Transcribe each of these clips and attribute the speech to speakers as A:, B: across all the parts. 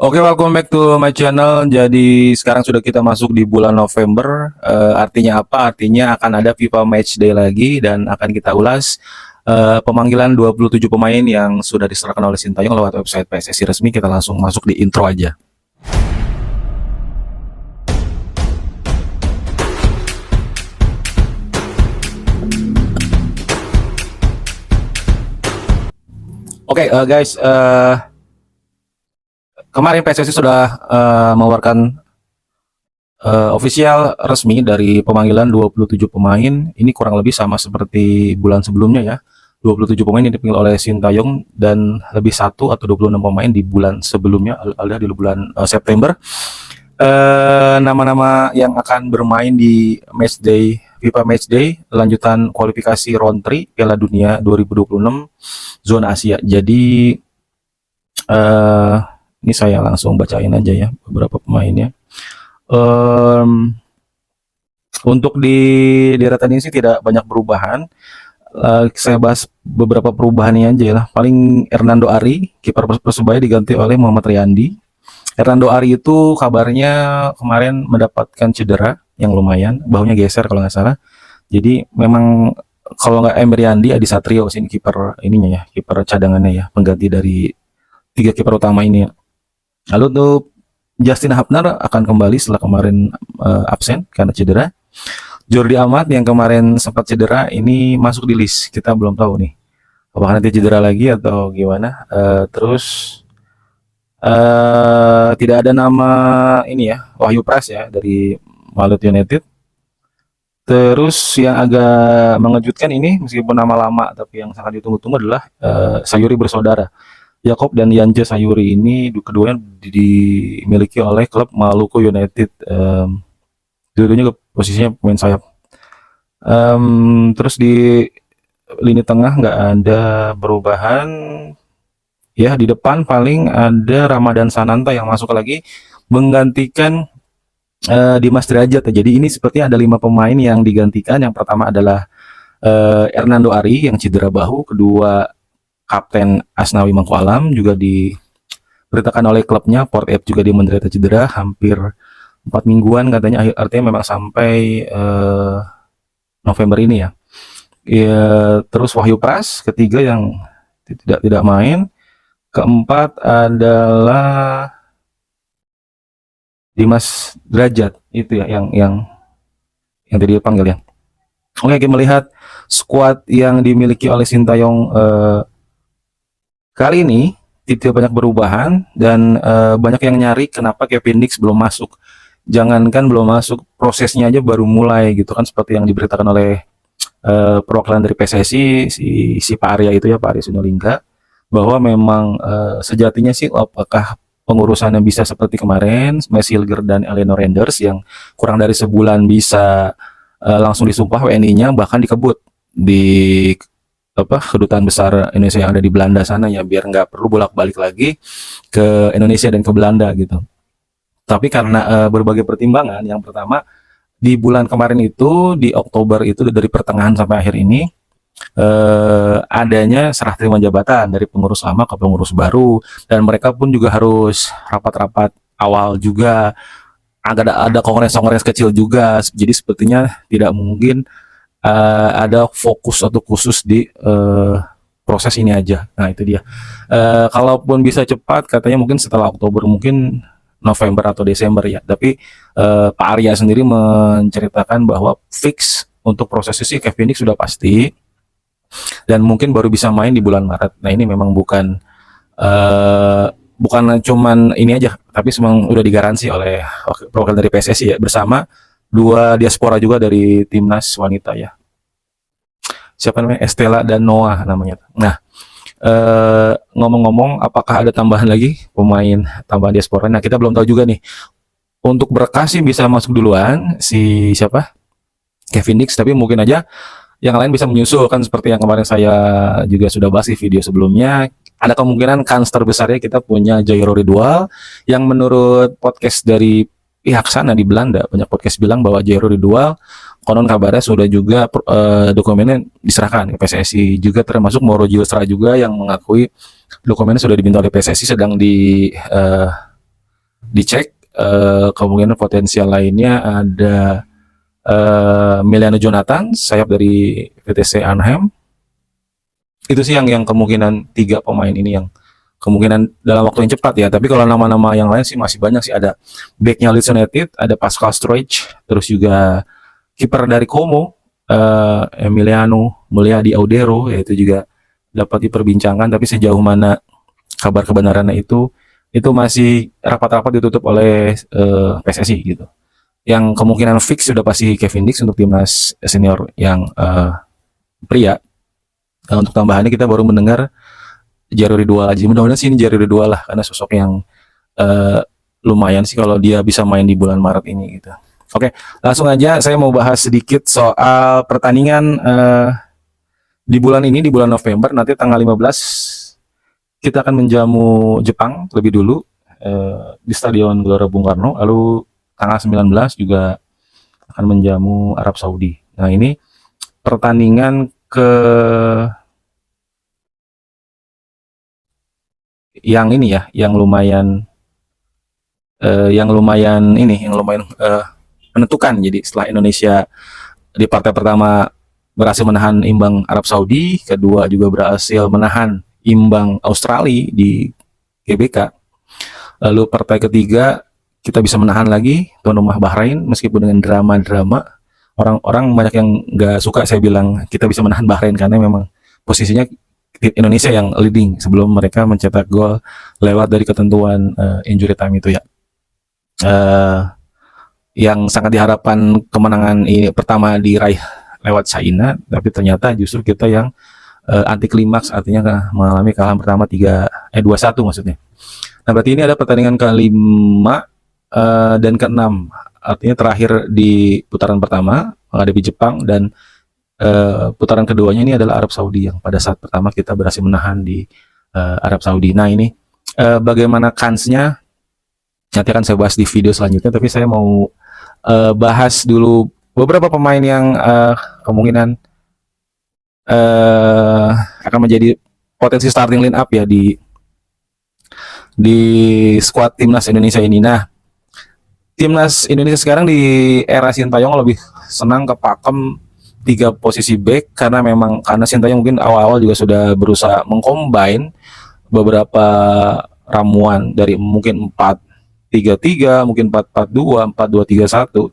A: Oke, welcome back to my channel. Jadi sekarang sudah kita masuk di bulan November. Artinya apa? Artinya akan ada FIFA Matchday lagi dan akan kita ulas pemanggilan 27 pemain yang sudah diserahkan oleh Sintayong lewat website PSSI resmi. Kita langsung masuk di intro aja. Oke, guys, kemarin PSSI sudah mengeluarkan official resmi dari pemanggilan 27 pemain. Ini kurang lebih sama seperti bulan sebelumnya ya. 27 pemain yang dipanggil oleh Sintayong dan lebih 1 atau 26 pemain di bulan sebelumnya, alias di bulan September. Nama-nama yang akan bermain di Matchday, FIFA Matchday lanjutan kualifikasi round 3 Piala Dunia 2026 zona Asia. Jadi ini saya langsung bacain aja ya beberapa pemainnya. Untuk di deretan ini sih tidak banyak perubahan. Saya bahas beberapa perubahannya aja ya. Paling Hernando Ari, kiper Persebaya diganti oleh Muhammad Riyandi. Hernando Ari itu kabarnya kemarin mendapatkan cedera yang lumayan, bahunya geser kalau nggak salah. Jadi memang kalau nggak Emery Riyandi, Adi Satrio sini kiper ininya ya, kiper cadangannya ya, pengganti dari 3 kiper utama ini ya. Lalu untuk Justin Hapner akan kembali setelah kemarin absen karena cedera. Jordi Amat yang kemarin sempat cedera ini masuk di list, kita belum tahu nih apakah nanti cedera lagi atau gimana. Terus tidak ada nama ini ya, Wahyu Pras ya dari Malut United. Terus yang agak mengejutkan ini meskipun nama lama tapi yang sangat ditunggu-tunggu adalah Sayuri bersaudara. Yakob dan Yanje Sayuri ini keduanya dimiliki oleh klub Maluku United. Dua-duanya posisinya pemain sayap. Terus di lini tengah nggak ada perubahan. Ya, di depan paling ada Ramadan Sananta yang masuk lagi menggantikan Dimas Derajat. Jadi ini sepertinya ada 5 pemain yang digantikan. Yang pertama adalah Hernando Ari yang cedera bahu. Kedua, Kapten Asnawi Mangku Alam juga diberitakan oleh klubnya. Port F juga dia menderita cedera hampir 4 mingguan katanya, artinya memang sampai November ini ya. Terus Wahyu Pras ketiga yang tidak main. Keempat adalah Dimas Derajat itu ya yang tadi dipanggil ya. Oke, kita melihat skuad yang dimiliki oleh Sintayong kali ini tidak banyak perubahan dan banyak yang nyari kenapa Kevin Dix belum masuk. Jangankan belum masuk, prosesnya aja baru mulai gitu kan, seperti yang diberitakan oleh perwakilan dari PSSI si Pak Arya itu ya, Pak Arya Sinulinga, bahwa memang sejatinya sih apakah pengurusannya bisa seperti kemarin Messi Hilger dan Eleanor Renders yang kurang dari sebulan bisa langsung disumpah WNI-nya, bahkan dikebut di kedutaan besar Indonesia yang ada di Belanda sana ya, biar nggak perlu bolak-balik lagi ke Indonesia dan ke Belanda gitu. Tapi karena berbagai pertimbangan, yang pertama di bulan kemarin itu di Oktober itu dari pertengahan sampai akhir ini adanya serah terima jabatan dari pengurus lama ke pengurus baru, dan mereka pun juga harus rapat-rapat awal juga, ada kongres-kongres kecil juga. Jadi sepertinya tidak mungkin ada fokus atau khusus di proses ini aja. Nah itu dia. Kalaupun bisa cepat katanya mungkin setelah Oktober, mungkin November atau Desember ya. Tapi Pak Arya sendiri menceritakan bahwa fix untuk prosesnya sih Kevin Dix sudah pasti dan mungkin baru bisa main di bulan Maret. Nah ini memang bukan cuman ini aja, tapi memang udah digaransi oleh perwakilan dari PSSI ya, bersama 2 diaspora juga dari timnas wanita ya. Siapa namanya? Estela dan Noah namanya. Nah, ngomong-ngomong, apakah ada tambahan lagi pemain tambahan diaspora? Nah, kita belum tahu juga nih. Untuk berkas sih bisa masuk duluan si siapa? Kevin Dix, tapi mungkin aja yang lain bisa menyusul kan, seperti yang kemarin saya juga sudah bahas di video sebelumnya. Ada kemungkinan kans terbesarnya kita punya Jairo Ridwal yang menurut podcast dari pihak sana di Belanda, banyak podcast bilang bahwa Jairo Ridwal konon kabarnya sudah juga dokumennya diserahkan ke PSSI juga, termasuk Moro Jiostra juga yang mengakui dokumennya sudah diminta oleh PSSI sedang dicek. Kemungkinan potensial lainnya ada Emiliano Jonathan, sayap dari VTC Arnhem. Itu sih yang kemungkinan 3 pemain ini yang kemungkinan dalam waktu yang cepat ya. Tapi kalau nama-nama yang lain sih masih banyak sih. Ada backnya Leeds United, ada Pascal Struijk, terus juga kiper dari Como, Emiliano Mulyadi Audero, yaitu juga dapat diperbincangkan. Tapi sejauh mana kabar kebenarannya itu masih rapat-rapat ditutup oleh PSSI gitu. Yang kemungkinan fix sudah pasti Kevin Dix untuk timnas senior yang pria. Untuk tambahannya kita baru mendengar Jaro Ridwan aja. Mudah-mudahan sih ini Jaro Ridwan lah, karena sosok yang lumayan sih kalau dia bisa main di bulan Maret ini gitu. Oke, langsung aja saya mau bahas sedikit soal pertandingan di bulan ini, di bulan November. Nanti tanggal 15 kita akan menjamu Jepang lebih dulu di Stadion Gelora Bung Karno. Lalu tanggal 19 juga akan menjamu Arab Saudi. Nah, ini pertandingan yang ini ya, yang lumayan menentukan. Jadi setelah Indonesia di partai pertama berhasil menahan imbang Arab Saudi, kedua juga berhasil menahan imbang Australia di GBK. Lalu partai ketiga kita bisa menahan lagi tuan rumah Bahrain meskipun dengan drama-drama. Orang-orang banyak yang nggak suka saya bilang kita bisa menahan Bahrain karena memang posisinya Indonesia yang leading sebelum mereka mencetak gol lewat dari ketentuan injury time itu ya. Yang sangat diharapkan kemenangan ini pertama diraih lewat China, tapi ternyata justru kita yang anti klimaks, artinya mengalami kekalahan pertama 2-1 maksudnya. Nah, berarti ini ada pertandingan ke-5 dan ke-6, artinya terakhir di putaran pertama menghadapi Jepang, dan putaran keduanya ini adalah Arab Saudi, yang pada saat pertama kita berhasil menahan di Arab Saudi. Nah, ini bagaimana kansnya nanti akan saya bahas di video selanjutnya, tapi saya mau bahas dulu beberapa pemain yang kemungkinan akan menjadi potensi starting line up ya di skuad timnas Indonesia ini. Nah, timnas Indonesia sekarang di era Sintayong lebih senang ke pakem 3 posisi back, karena Sintayong mungkin awal-awal juga sudah berusaha mengcombine beberapa ramuan dari mungkin 4-3-3, mungkin 4-4-2, 4-2-3-1.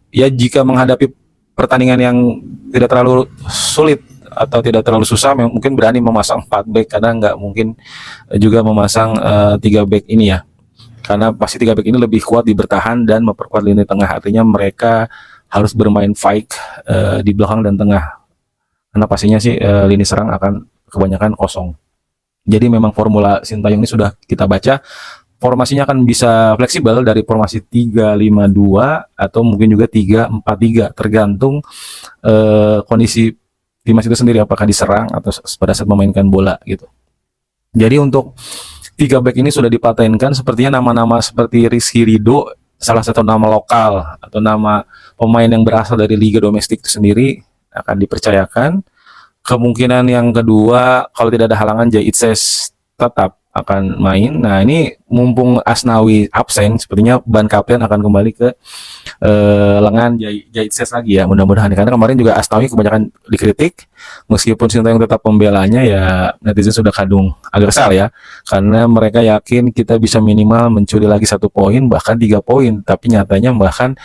A: Ya jika menghadapi pertandingan yang tidak terlalu sulit atau tidak terlalu susah, mungkin berani memasang 4 back, karena nggak mungkin juga memasang 3 back ini ya, karena pasti 3 back ini lebih kuat di bertahan dan memperkuat lini tengah. Artinya mereka harus bermain fight di belakang dan tengah, karena pastinya sih lini serang akan kebanyakan kosong. Jadi memang formula Sintayong ini sudah kita baca. Formasinya akan bisa fleksibel dari formasi 3-5-2 atau mungkin juga 3-4-3, tergantung kondisi timnas itu sendiri, apakah diserang atau pada saat memainkan bola gitu. Jadi untuk 3 back ini sudah dipatenkan. Sepertinya nama-nama seperti Rizky Ridho, salah satu nama lokal atau nama pemain yang berasal dari liga domestik itu sendiri, akan dipercayakan. Kemungkinan yang kedua, kalau tidak ada halangan, Jai Itses tetap akan main. Nah, ini mumpung Asnawi absen, sepertinya ban kapten akan kembali ke lengan Jai Itses lagi ya, mudah-mudahan, karena kemarin juga Asnawi kebanyakan dikritik. Meskipun Sintayong tetap pembelanya, ya netizen sudah kadung agak kesal ya, karena mereka yakin kita bisa minimal mencuri lagi 1 poin, bahkan 3 poin, tapi nyatanya bahkan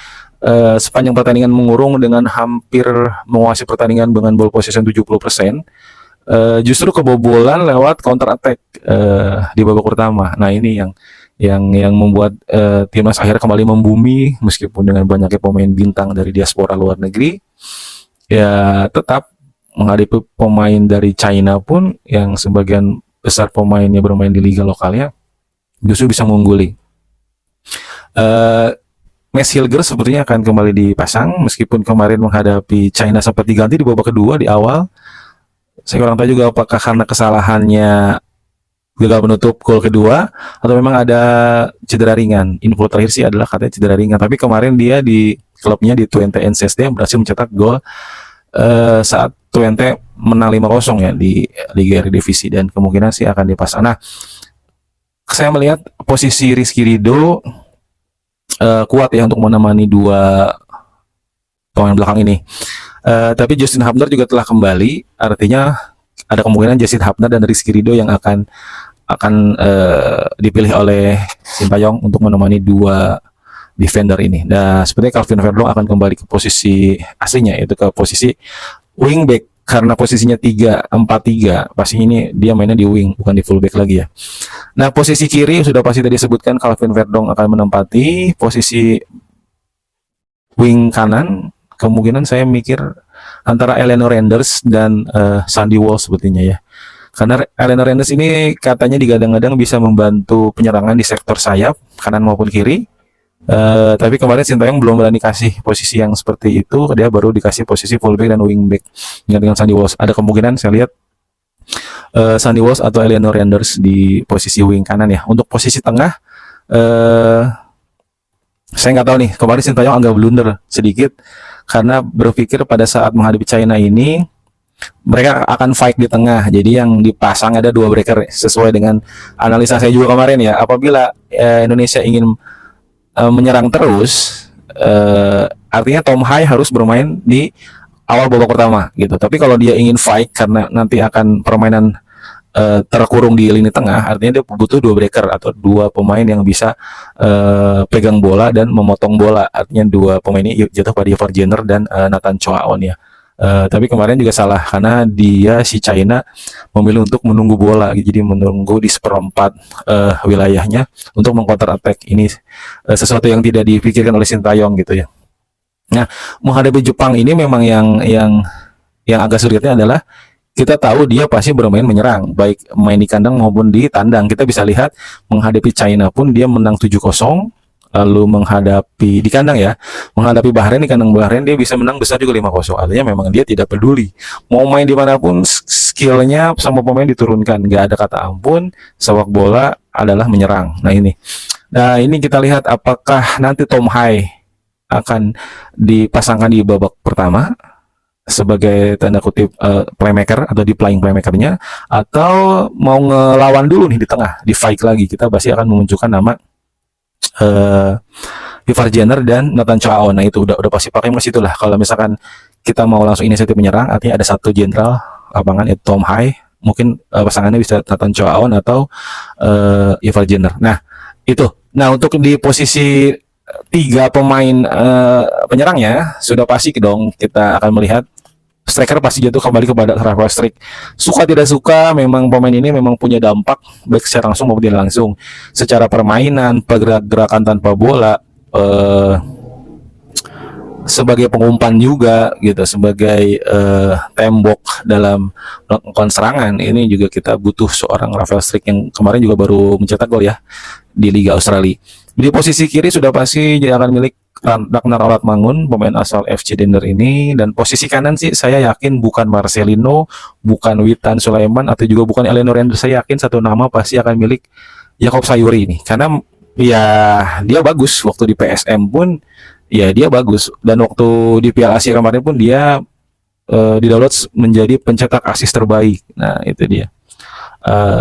A: sepanjang pertandingan mengurung dengan hampir menguasai pertandingan dengan ball possession 70%, justru kebobolan lewat counter attack di babak pertama. Nah, ini yang membuat timnas akhirnya kembali membumi, meskipun dengan banyaknya pemain bintang dari diaspora luar negeri, ya tetap menghadapi pemain dari China pun yang sebagian besar pemainnya bermain di liga lokalnya justru bisa mengungguli. Mads Hilger sepertinya akan kembali dipasang, meskipun kemarin menghadapi China sempat diganti di babak kedua di awal. Saya kurang tahu juga apakah karena kesalahannya gagal menutup gol kedua atau memang ada cedera ringan. Info terakhir sih adalah katanya cedera ringan, tapi kemarin dia di klubnya di Twente NCSD yang berhasil mencetak gol saat Twente menang 5-0 ya di Liga Eredivisie, dan kemungkinan sih akan dipasang. Nah, saya melihat posisi Rizky Ridho kuat ya untuk menemani dua pemain belakang ini. Tapi Justin Hubner juga telah kembali, artinya ada kemungkinan Justin Hubner dan Rizky Ridho yang akan dipilih oleh Sintayong untuk menemani dua defender ini. Nah, sepertinya Calvin Verdong akan kembali ke posisi aslinya, yaitu ke posisi wingback, karena posisinya 3-4-3. Pasti ini dia mainnya di wing, bukan di fullback lagi ya. Nah, posisi kiri sudah pasti tadi disebutkan Calvin Verdong akan menempati posisi wing kanan. Kemungkinan saya mikir antara Eleanor Renders dan Sandy Walsh sepertinya ya. Karena Eleanor Renders ini katanya digadang-gadang bisa membantu penyerangan di sektor sayap kanan maupun kiri. Tapi kemarin Sintayong belum berani kasih posisi yang seperti itu, dia baru dikasih posisi fullback dan wingback dengan Sandy Walsh. Ada kemungkinan saya lihat Sandy Walsh atau Eleanor Renders di posisi wing kanan ya. Untuk posisi tengah saya nggak tahu nih, kemarin Sintayong agak blunder sedikit karena berpikir pada saat menghadapi China ini mereka akan fight di tengah, jadi yang dipasang ada dua breaker sesuai dengan analisa saya juga kemarin ya. Apabila Indonesia ingin menyerang terus, artinya Tom Hai harus bermain di awal babak pertama gitu. Tapi kalau dia ingin fight karena nanti akan permainan terkurung di lini tengah, artinya dia butuh dua breaker atau dua pemain yang bisa pegang bola dan memotong bola. Artinya dua pemain ini jatuh pada Ivar Jenner dan Nathan Choaon ya. Tapi kemarin juga salah karena dia si China memilih untuk menunggu bola, jadi menunggu di seperempat wilayahnya untuk mengcounter attack. Ini sesuatu yang tidak dipikirkan oleh Sintayong gitu ya. Nah, menghadapi Jepang ini memang yang agak sulitnya adalah kita tahu dia pasti bermain menyerang, baik main di kandang maupun di tandang. Kita bisa lihat menghadapi China pun dia menang 7-0. Lalu menghadapi di kandang ya, menghadapi Bahrain di kandang Bahrain dia bisa menang besar juga 5-0. Artinya memang dia tidak peduli mau main dimanapun, skillnya sama pemain diturunkan, nggak ada kata ampun. Sepak bola adalah menyerang. Nah ini kita lihat apakah nanti Tom Hai akan dipasangkan di babak pertama sebagai tanda kutip playmaker atau di playing playmakernya, atau mau ngelawan dulu nih di tengah, di fight lagi. Kita pasti akan memunculkan nama Ivar Jenner dan Nathan Choaon. Nah itu udah pasti pakai mas itulah. Kalau misalkan kita mau langsung inisiatif menyerang, artinya ada satu jenderal lapangan itu Tom Hai, mungkin pasangannya bisa Nathan Choaon atau Ivar Jenner. Nah itu. Nah untuk di posisi tiga pemain penyerangnya sudah pasti dong kita akan melihat striker pasti jatuh kembali kepada Rafael Struijk. Suka tidak suka, memang pemain ini memang punya dampak baik secara langsung maupun tidak langsung. Secara permainan, pergerakan tanpa bola, sebagai pengumpan juga gitu, sebagai tembok dalam melakukan serangan. Ini juga kita butuh seorang Rafael Struijk yang kemarin juga baru mencetak gol ya di Liga Australia. Di posisi kiri sudah pasti dia akan milik Ragnar Oratmangun, pemain asal FC Dender ini. Dan posisi kanan sih saya yakin bukan Marcelino, bukan Witan Sulaiman, atau juga bukan Eleanor Renders. Saya yakin satu nama pasti akan milik Jakob Sayuri ini, karena ya dia bagus waktu di PSM pun ya dia bagus, dan waktu di Piala Asia kemarin pun dia didaulat menjadi pencetak asis terbaik. Nah itu dia.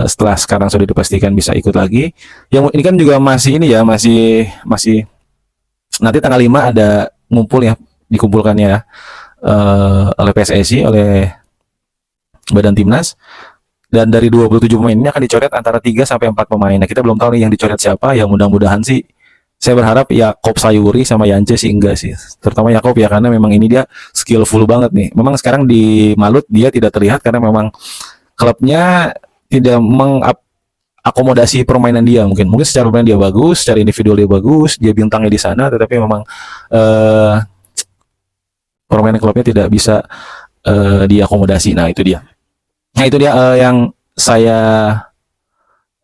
A: Setelah sekarang sudah dipastikan bisa ikut lagi. Yang ini kan juga masih ini ya, masih nanti tanggal 5 ada ngumpul ya, dikumpulkannya ya, oleh PSSI, oleh Badan Timnas, dan dari 27 pemain ini akan dicoret antara 3 sampai 4 pemain. Nah, kita belum tahu nih yang dicoret siapa. Yang mudah-mudahan sih saya berharap Jakob Sayuri sama Yance sih enggak sih. Terutama Jakob ya, karena memang ini dia skillful banget nih. Memang sekarang di Malut dia tidak terlihat karena memang klubnya tidak akomodasi permainan dia. Mungkin secara permainan dia bagus, secara individual dia bagus, dia bintangnya di sana, tetapi memang permainan klubnya tidak bisa diakomodasi. Nah itu dia yang saya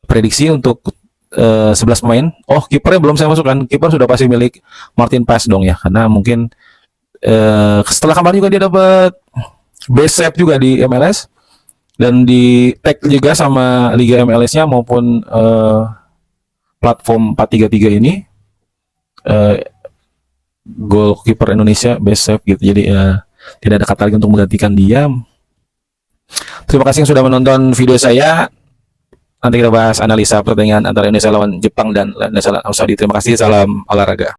A: prediksi untuk 11 pemain. Oh, kipernya belum saya masukkan. Kiper sudah pasti milik Martin Paes dong ya, karena mungkin setelah kemarin juga dia dapat best save juga di MLS, dan di tag juga sama Liga MLS-nya maupun platform 433 ini, goalkeeper Indonesia best save gitu. Jadi tidak ada kata lagi untuk menggantikan dia. Terima kasih yang sudah menonton video saya. nanti kita bahas analisa pertandingan antara Indonesia lawan Jepang dan Indonesia lawan Saudi. Terima kasih, salam olahraga.